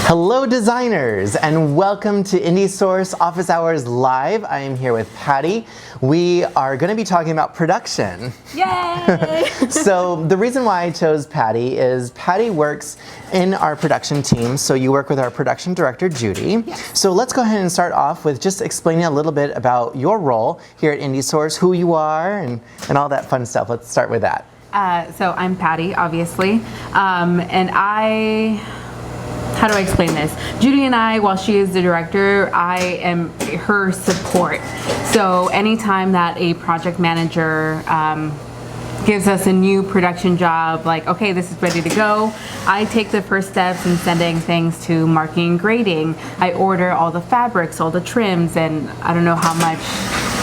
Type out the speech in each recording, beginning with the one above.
Hello designers, and welcome to IndieSource Office Hours Live. I am here with Patty. We are going to be talking about production. Yay! So the reason why I chose Patty is Patty works in our production team, so you work with our production director, Judy. Yes. So let's go ahead and start off with just explaining a little bit about your role here at IndieSource, who you are, and all that fun stuff. Let's start with that. So I'm Patty, obviously, and how do I explain this? Judy and I, while she is the director, I am her support. So anytime that a project manager gives us a new production job, like, okay, this is ready to go, I take the first steps in sending things to marking and grading. I order all the fabrics, all the trims, and I don't know how much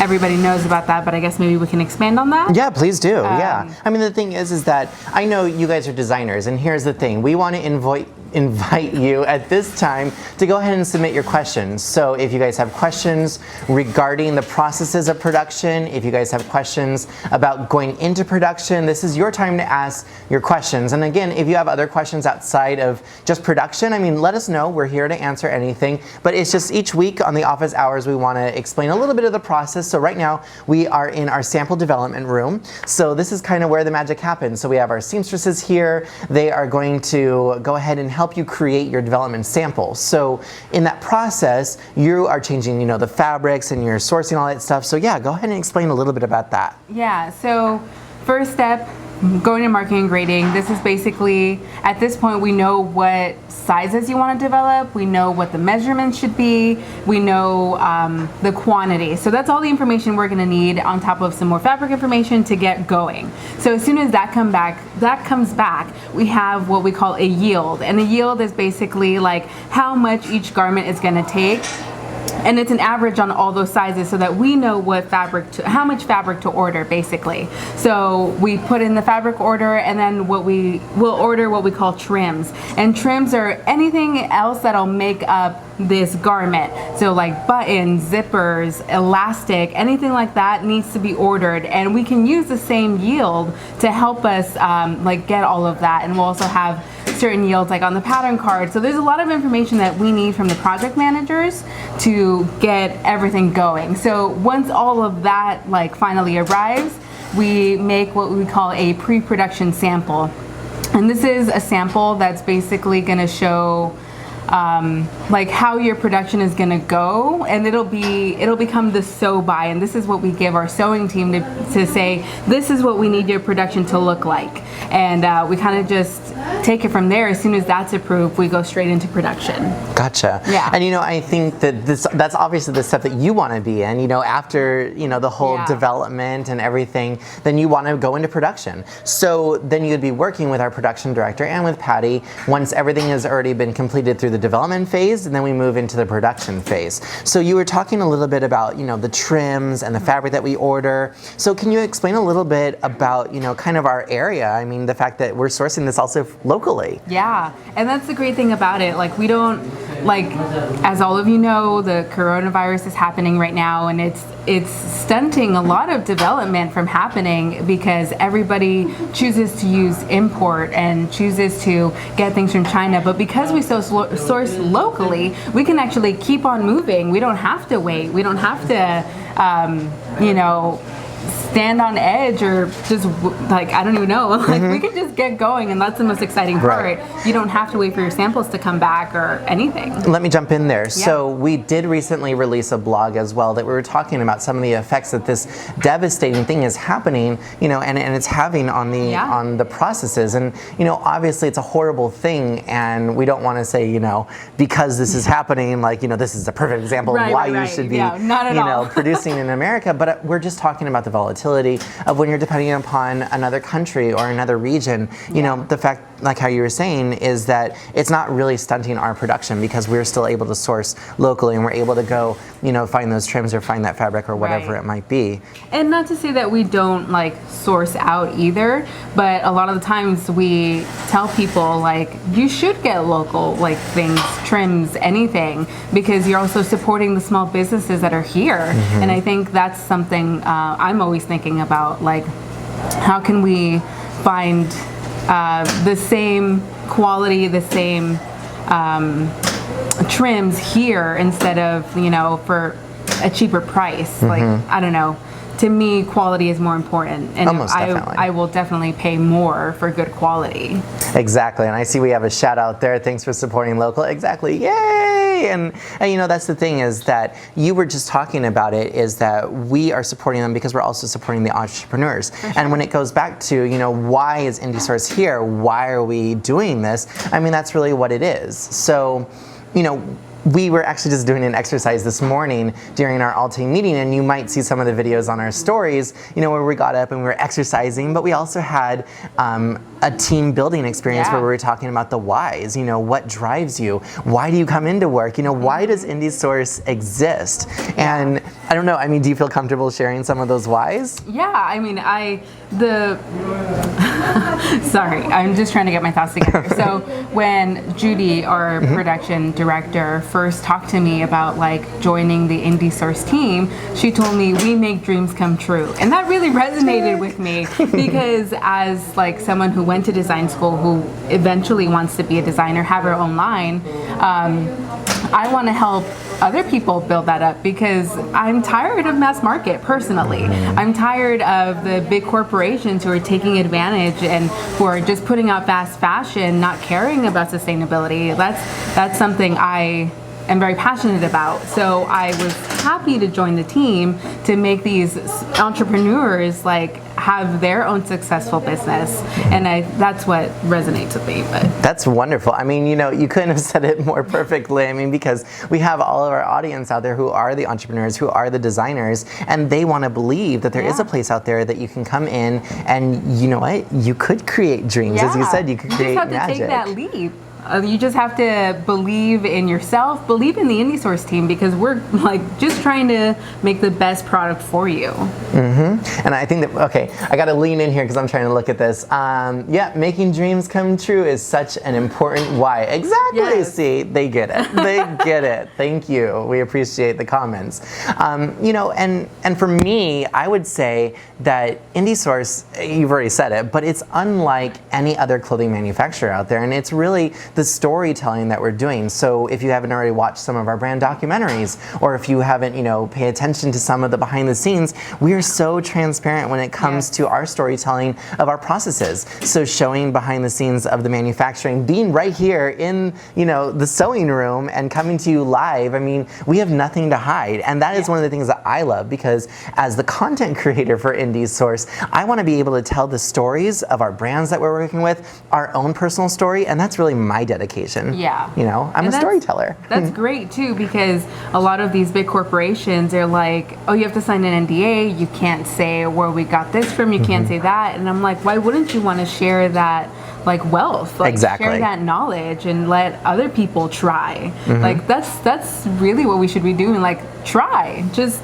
everybody knows about that, but I guess maybe we can expand on that? Yeah, please do. Yeah. I mean, the thing is that I know you guys are designers, and here's the thing. We want to invite you at this time to go ahead and submit your questions. So if you guys have questions regarding the processes of production, if you guys have questions about going into production, this is your time to ask your questions. And again, if you have other questions outside of just production, I mean, let us know. We're here to answer anything. But it's just each week on the office hours, we want to explain a little bit of the process. So right now, we are in our sample development room. So this is kind of where the magic happens. So we have our seamstresses here. They are going to go ahead and help you create your development sample. So in that process, you are changing, the fabrics, and you're sourcing all that stuff. So yeah, go ahead and explain a little bit about that. Yeah, so first step, going to marking and grading. This is basically, at this point, we know what sizes you want to develop. We know what the measurements should be. We know the quantity. So that's all the information we're going to need on top of some more fabric information to get going. So as soon as that comes back, we have what we call a yield. And a yield is basically like how much each garment is going to take. And it's an average on all those sizes so that we know what how much fabric to order, basically. So we put in the fabric order, and then we'll order what we call trims. And trims are anything else that'll make up this garment. So like buttons, zippers, elastic, anything like that needs to be ordered. And we can use the same yield to help us get all of that. And we'll also have certain yields like on the pattern card. So there's a lot of information that we need from the project managers to get everything going. So once all of that finally arrives, we make what we call a pre-production sample. And this is a sample that's basically going to show how your production is going to go, and it'll become the sew by, and this is what we give our sewing team to say, this is what we need your production to look like. And we kind of just take it from there. As soon as that's approved, we go straight into production. Gotcha. Yeah. And I think that that's obviously the step that you want to be in, after the whole development and everything, then you want to go into production. So then you'd be working with our production director and with Patty once everything has already been completed through the development phase, and then we move into the production phase. So you were talking a little bit about the trims and the fabric that we order. So can you explain a little bit about kind of our area? I mean, the fact that we're sourcing this also locally. Yeah, and that's the great thing about it. We don't, as all of you know, the coronavirus is happening right now, and it's stunting a lot of development from happening because everybody chooses to use import and chooses to get things from China. But because we source locally, we can actually keep on moving. We don't have to wait. We don't have to, stand on edge or just I don't even know. We can just get going, and that's the most exciting part. Right. You don't have to wait for your samples to come back or anything. Let me jump in there. Yeah. So we did recently release a blog as well that we were talking about some of the effects that this devastating thing is happening, and it's having on the processes. And obviously it's a horrible thing, and we don't want to say because this is happening, this is a perfect example of why you should be producing in America. But we're just talking about the volatility of when you're depending upon another country or another region. The fact, like how you were saying, is that it's not really stunting our production because we're still able to source locally, and we're able to go, find those trims or find that fabric or whatever it might be. And not to say that we don't source out either, but a lot of the times we tell people you should get local things, trims, anything, because you're also supporting the small businesses that are here. Mm-hmm. And I think that's something I'm always thinking about, how can we find the same quality, the same trims here instead of, you know, for a cheaper price. Like, I don't know. To me, quality is more important, and I will definitely pay more for good quality. Exactly, and I see we have a shout out there. Thanks for supporting local. Exactly, yay! And you know, that's the thing, is that you were just talking about it, is that we are supporting them because we're also supporting the entrepreneurs. Sure. And when it goes back to, you know, why is IndieSource here? Why are we doing this? I mean, that's really what it is. So, you know, we were actually just doing an exercise this morning during our all-team meeting, and you might see some of the videos on our stories, you know, where we got up and we were exercising, but we also had a team building experience where we were talking about the whys, you know, what drives you? Why do you come into work? You know, why does IndieSource exist? And I don't know, I mean, do you feel comfortable sharing some of those whys? Yeah, I mean, sorry, I'm just trying to get my thoughts together. So when Judy, our production director, first talked to me about like joining the IndieSource team, she told me we make dreams come true. And that really resonated with me, because as like someone who went to design school, who eventually wants to be a designer, have her own line, I want to help other people build that up, because I'm tired of mass market personally. I'm tired of the big corporations who are taking advantage and who are just putting out fast fashion, not caring about sustainability. That's something I am very passionate about. So I was happy to join the team to make these entrepreneurs like have their own successful business, and that's what resonates with me. But that's wonderful. I mean, you know, you couldn't have said it more perfectly. I mean, because we have all of our audience out there who are the entrepreneurs, who are the designers, and they want to believe that there is a place out there that you can come in and, you know what, you could create dreams. As you said, you could create magic. You just have to take that leap. You just have to believe in yourself, believe in the IndieSource team, because we're like just trying to make the best product for you. And I think that, okay, I got to lean in here because I'm trying to look at this. Yeah, making dreams come true is such an important why. Exactly. Yes. See, they get it. They get it. Thank you. We appreciate the comments. You know, and for me, I would say that IndieSource, you've already said it, but it's unlike any other clothing manufacturer out there, and it's really the storytelling that we're doing. So if you haven't already watched some of our brand documentaries, or if you haven't, you know, pay attention to some of the behind the scenes, we are so transparent when it comes to our storytelling of our processes. So showing behind the scenes of the manufacturing, being right here in, you know, the sewing room and coming to you live. I mean, we have nothing to hide. And that is one of the things that I love, because as the content creator for IndieSource, I want to be able to tell the stories of our brands that we're working with, our own personal story, and that's really my dedication. Yeah. You know, I'm a storyteller. That's great too, because a lot of these big corporations are like, oh, you have to sign an NDA, you can't say where we got this from, you can't say that. And I'm like, why wouldn't you want to share that like wealth? Like share that knowledge and let other people try. Like that's really what we should be doing. Like just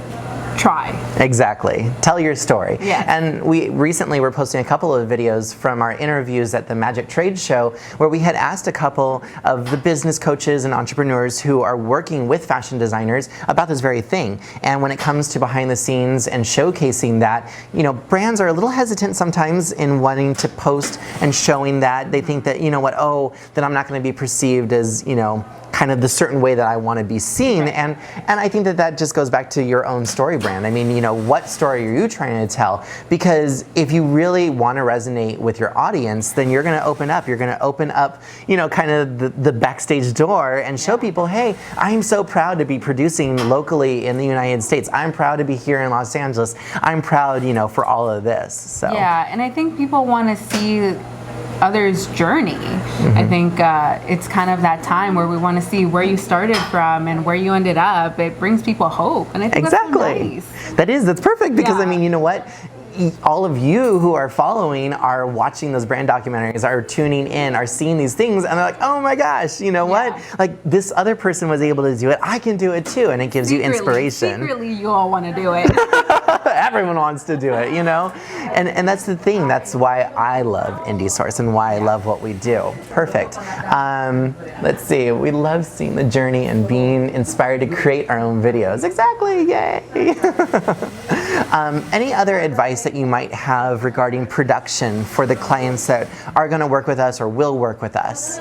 try. Exactly. Tell your story. Yes. And we recently were posting a couple of videos from our interviews at the Magic Trade Show, where we had asked a couple of the business coaches and entrepreneurs who are working with fashion designers about this very thing. And when it comes to behind the scenes and showcasing that, you know, brands are a little hesitant sometimes in wanting to post and showing that. They think that, you know what, oh, then I'm not going to be perceived as, you know, kind of the certain way that I want to be seen. And I think that just goes back to your own story brand. I mean, you know, what story are you trying to tell? Because if you really want to resonate with your audience, then you're going to open up. You're going to open up, you know, kind of the backstage door and show people, hey, I'm so proud to be producing locally in the United States. I'm proud to be here in Los Angeles. I'm proud, you know, for all of this. So yeah, and I think people want to see others' journey. I think it's kind of that time where we want to see where you started from and where you ended up. It brings people hope, and I think that's so nice. That's perfect, because I mean, you know what? All of you who are following are watching those brand documentaries, are tuning in, are seeing these things, and they're like, oh my gosh, you know what? Like, this other person was able to do it, I can do it too, and it gives you inspiration. Secretly, you all want to do it. Everyone wants to do it, you know? And that's the thing. That's why I love IndieSource and why I love what we do. Perfect. Let's see. We love seeing the journey and being inspired to create our own videos. Exactly. Yay. Any other advice that you might have regarding production for the clients that are going to work with us or will work with us?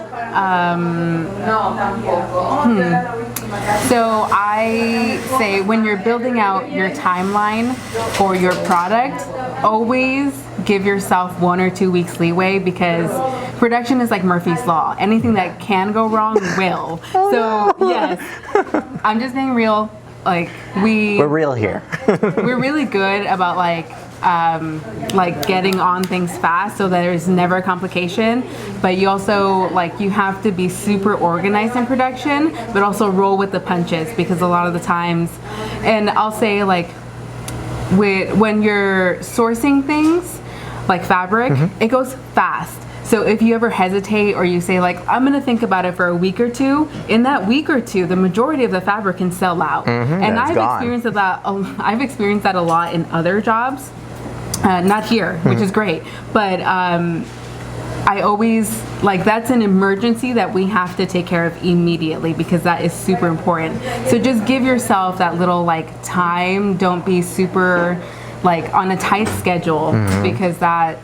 So I say when you're building out your timeline for your product, always give yourself 1 or 2 weeks leeway, because production is like Murphy's Law. Anything that can go wrong will. So yes, I'm just being real. Like we're real here. We're really good about like getting on things fast so that there's never a complication, but you also you have to be super organized in production, but also roll with the punches, because a lot of the times, and I'll say when you're sourcing things like fabric, it goes fast. So if you ever hesitate or you say I'm gonna think about it for a week or two, in that week or two, the majority of the fabric can sell out. And I've experienced that a lot in other jobs. Not here, which is great, but I always that's an emergency that we have to take care of immediately, because that is super important. So just give yourself that little time. Don't be super on a tight schedule, because that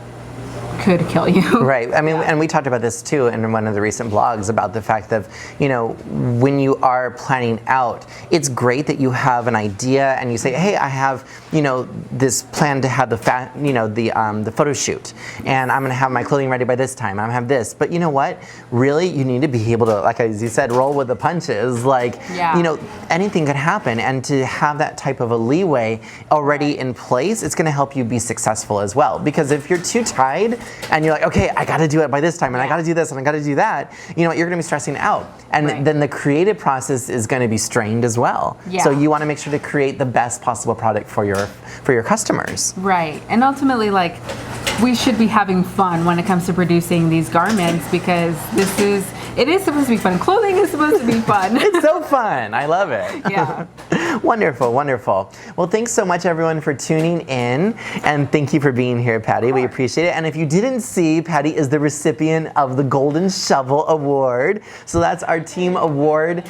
could kill you. Right. I mean, and we talked about this too in one of the recent blogs about the fact that, when you are planning out, it's great that you have an idea and you say, hey, I have, this plan to have the photo shoot, and I'm going to have my clothing ready by this time. I'm going to have this. But you know what? Really, you need to be able to, as you said, roll with the punches. Anything could happen, and to have that type of a leeway already in place, it's going to help you be successful as well. Because if you're too tied, and you're okay, I got to do it by this time, and I got to do this, and I got to do that, you're going to be stressing out. And then the creative process is going to be strained as well. Yeah. So you want to make sure to create the best possible product for your customers. Right. And ultimately, we should be having fun when it comes to producing these garments, because it is supposed to be fun. Clothing is supposed to be fun. It's so fun. I love it. Yeah. Wonderful, wonderful. Well, thanks so much, everyone, for tuning in, and thank you for being here, Patty. We appreciate it. And if you didn't see, Patty is the recipient of the Golden Shovel Award. So that's our team award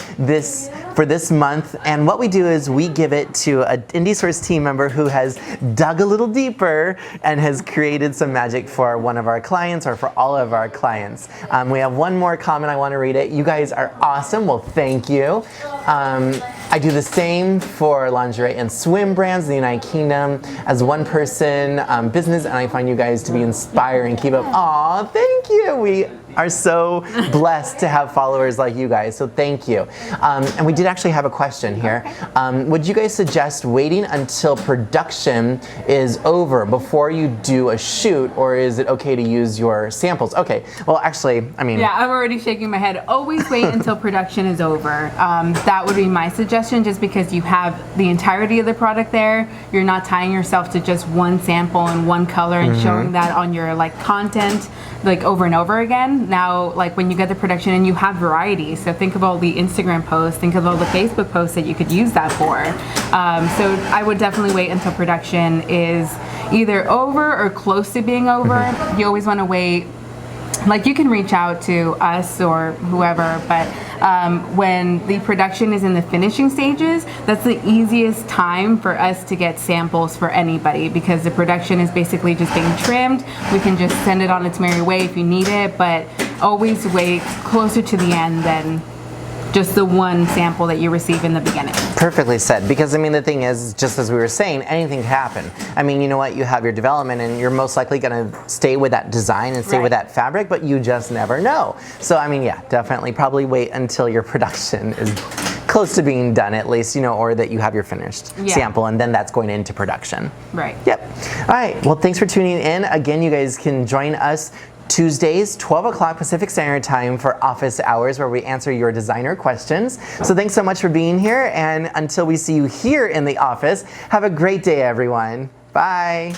for this month. And what we do is we give it to an IndieSource team member who has dug a little deeper and has created some magic for one of our clients, or for all of our clients. We have one more comment. I want to read it. You guys are awesome. Well, thank you. I do the same for lingerie and swim brands in the United Kingdom as one person business, and I find you guys to be inspiring. Keep up. Aw, thank you. We are so blessed to have followers like you guys, so thank you. And we did actually have a question here. Would you guys suggest waiting until production is over before you do a shoot, or is it okay to use your samples? Okay, well actually, I mean... Yeah, I'm already shaking my head. Always wait until production is over. That would be my suggestion, just because you have the entirety of the product there. You're not tying yourself to just one sample and one color and showing that on your content over and over again. Now, when you get the production and you have variety, so think of all the Instagram posts, think of all the Facebook posts that you could use that for. So I would definitely wait until production is either over or close to being over. You always want to wait. You can reach out to us or whoever, but when the production is in the finishing stages, that's the easiest time for us to get samples for anybody, because the production is basically just being trimmed. We can just send it on its merry way if you need it, but always wait closer to the end than just the one sample that you receive in the beginning. Perfectly said, because I mean the thing is, just as we were saying, anything can happen. I mean, you know what, you have your development and you're most likely going to stay with that design and stay with that fabric, but you just never know. So I mean, yeah, definitely probably wait until your production is close to being done at least, or that you have your finished sample, and then that's going into production. Right. Yep. All right, well, thanks for tuning in. Again, you guys can join us Tuesdays, 12 o'clock Pacific Standard Time for office hours, where we answer your designer questions. So thanks so much for being here, and until we see you here in the office, have a great day, everyone. Bye.